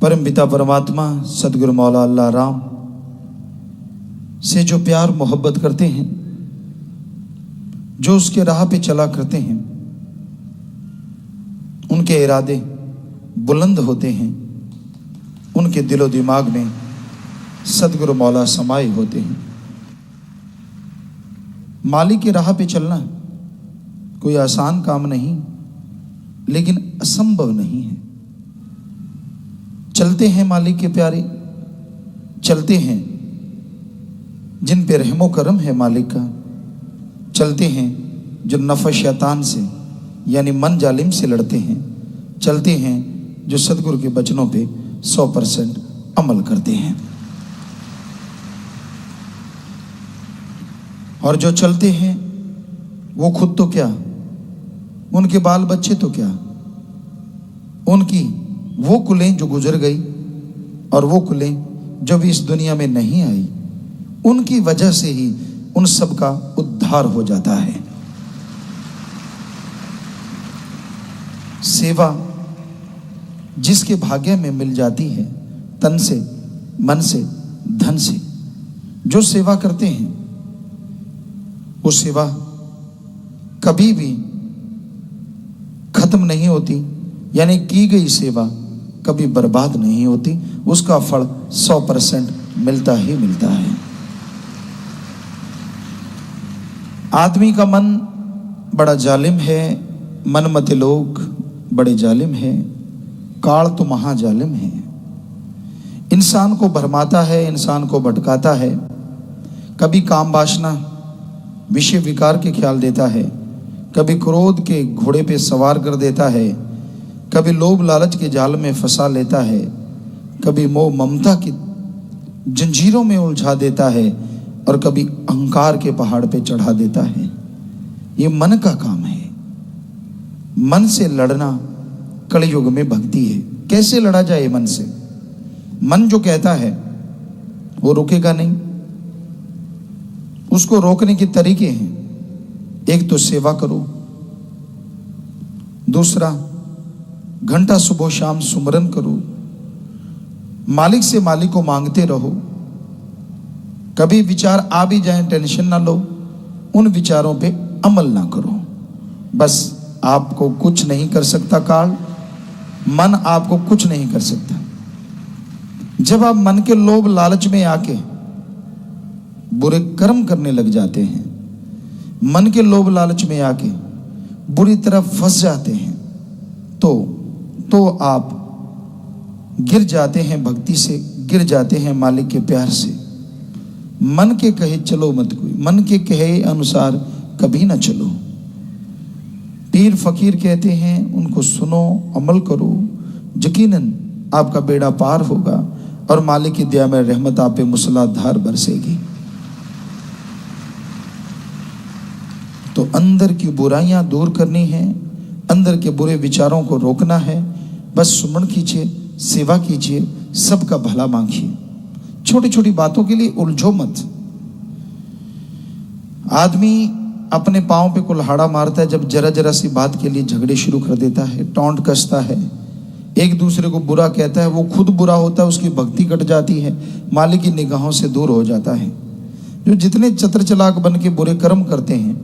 परम पिता परमात्मा सदगुरु मौला अल्लाह राम से जो प्यार मोहब्बत करते हैं, जो उसके राह पे चला करते हैं, उनके इरादे बुलंद होते हैं, उनके दिलो दिमाग में सदगुरु मौला समाये होते हैं। मालिक की राह पे चलना कोई आसान काम नहीं, लेकिन असंभव नहीं है। चलते हैं मालिक के प्यारे, चलते हैं जिन पे रहमो करम है मालिक का, चलते हैं जो नफ़्स शैतान से यानी मन जालिम से लड़ते हैं, चलते हैं जो सदगुरु के वचनों पे 100% अमल करते हैं। और जो चलते हैं वो खुद तो क्या, उनके बाल बच्चे तो क्या, उनकी वो कुलें जो गुजर गई और वो कुलें जो भी इस दुनिया में नहीं आई, उनकी वजह से ही उन सब का उद्धार हो जाता है। सेवा जिसके भाग्य में मिल जाती है, तन से, मन से, धन से, जो सेवा करते हैं, वो सेवा कभी भी खत्म नहीं होती, यानी की गई सेवा कभी बर्बाद नहीं होती, उसका फल 100% मिलता ही मिलता है। आदमी का मन बड़ा जालिम है, मनमते लोग बड़े जालिम है, काल तो महाजालिम है। इंसान को भरमाता है, इंसान को भटकाता है, कभी काम वासना विषय विकार के ख्याल देता है, कभी क्रोध के घोड़े पे सवार कर देता है, कभी लोभ लालच के जाल में फंसा लेता है, कभी मोह ममता की जंजीरों में उलझा देता है, और कभी अहंकार के पहाड़ पे चढ़ा देता है। ये मन का काम है। मन से लड़ना कलयुग में भक्ति है। कैसे लड़ा जाए मन से? मन जो कहता है वो रुकेगा नहीं। उसको रोकने के तरीके हैं, एक तो सेवा करो, दूसरा घंटा सुबह शाम सुमरन करो, मालिक से मालिक को मांगते रहो। कभी विचार आ भी जाए टेंशन ना लो, उन विचारों पे अमल ना करो। बस आपको कुछ नहीं कर सकता काल, मन आपको कुछ नहीं कर सकता। जब आप मन के लोभ लालच में आके बुरे कर्म करने लग जाते हैं, मन के लोभ लालच में आके बुरी तरह फंस जाते हैं, तो आप गिर जाते हैं भक्ति से, गिर जाते हैं मालिक के प्यार से। मन के कहे चलो मत कोई, मन के कहे अनुसार कभी ना चलो। पीर फकीर कहते हैं उनको सुनो, अमल करो, यकीनन आपका बेड़ा पार होगा और मालिक की दया में रहमत आप पे मूसलाधार बरसेगी। तो अंदर की बुराइयां दूर करनी है, अंदर के बुरे विचारों को रोकना है। बस सुमन कीजिए, सेवा कीजिए, सबका भला मांगिए। छोटी छोटी बातों के लिए उलझो मत। आदमी अपने पांव पे कुल्हाड़ा मारता है जब जरा जरा सी बात के लिए झगड़े शुरू कर देता है, टोंट कसता है, एक दूसरे को बुरा कहता है। वो खुद बुरा होता है, उसकी भक्ति कट जाती है, मालिक की निगाहों से दूर हो जाता है। जो जितने चतुर चालाक बन के बुरे कर्म करते हैं,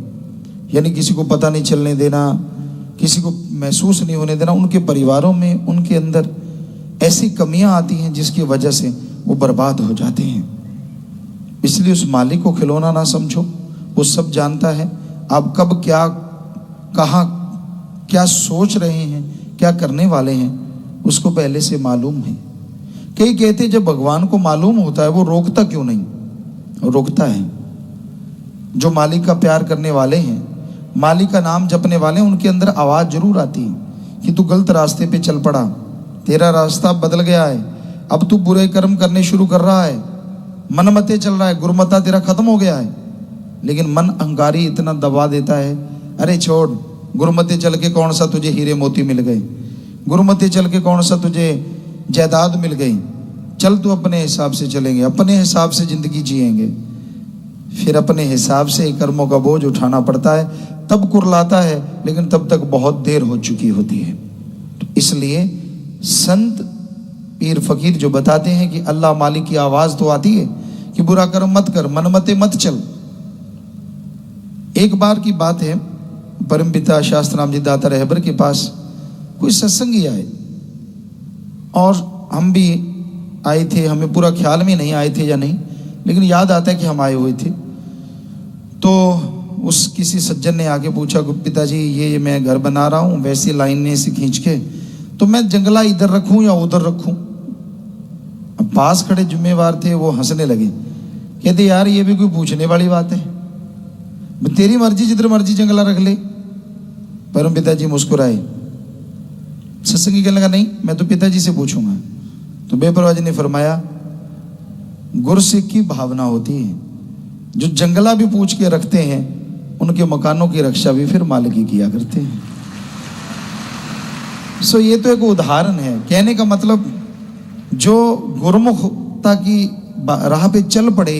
यानी किसी को पता नहीं चलने देना, किसी को महसूस नहीं होने देना, उनके परिवारों में, उनके अंदर ऐसी कमियां आती हैं जिसकी वजह से वो बर्बाद हो जाते हैं। इसलिए उस मालिक को खिलौना ना समझो, वो सब जानता है। आप कब क्या, कहाँ, क्या सोच रहे हैं, क्या करने वाले हैं, उसको पहले से मालूम है। कई कहते हैं जब भगवान को मालूम होता है वो रोकता क्यों नहीं? रोकता है। जो मालिक का प्यार करने वाले हैं, मालिक का नाम जपने वाले हैं, उनके अंदर आवाज जरूर आती है कि तू गलत रास्ते पे चल पड़ा, तेरा रास्ता बदल गया है, अब तू बुरे कर्म करने शुरू कर रहा है, मनमते चल रहा है, गुरुमता तेरा खत्म हो गया है। लेकिन मन अहंकारी इतना दबा देता है, अरे छोड़, गुरुमते चल के कौन सा तुझे हीरे मोती मिल गए, गुरुमते चल के कौन सा तुझे जायदाद मिल गई, चल तू अपने हिसाब से चलेंगे, अपने हिसाब से जिंदगी जिएंगे। फिर अपने हिसाब से कर्मों का बोझ उठाना पड़ता है, तब कुरलाता है, लेकिन तब तक बहुत देर हो चुकी होती है। तो इसलिए संत पीर फकीर जो बताते हैं कि अल्लाह मालिक की आवाज तो आती है कि बुरा कर्म मत कर, मनमते मत चल। एक बार की बात है, परमपिता शास्त्राम जी दाता रहबर के पास कोई सत्संगी आए और हम भी आए थे, हमें पूरा ख्याल में नहीं आए थे या नहीं, लेकिन याद आता है कि हम आए हुए थे। तो उस किसी सज्जन ने आके पूछा, पिताजी ये मैं घर बना रहा हूँ, वैसी लाइन में से खींच के, तो मैं जंगला इधर रखूं या उधर रखूं? अब पास खड़े जिम्मेवार थे, वो हंसने लगे, कहते यार ये भी कोई पूछने वाली बात है, तेरी मर्जी, जिधर मर्जी जंगला रख ले। परम पिताजी मुस्कुराए। सत्संगी कहने लगा, नहीं मैं तो पिताजी से पूछूंगा। तो बेपरवाह जी ने फरमाया, गुरसिख की भावना होती है, जो जंगला भी पूछ के रखते हैं उनके मकानों की रक्षा भी फिर मालिक ही किया करते हैं। सो ये तो एक उदाहरण है। कहने का मतलब, जो गुरमुखता की राह पे चल पड़े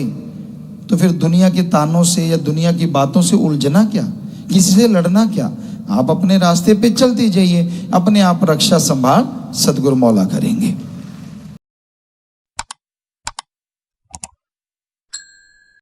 तो फिर दुनिया के तानों से या दुनिया की बातों से उलझना क्या, किसी से लड़ना क्या। आप अपने रास्ते पे चलते जाइए, अपने आप रक्षा संभाल सदगुरु मौला करेंगे।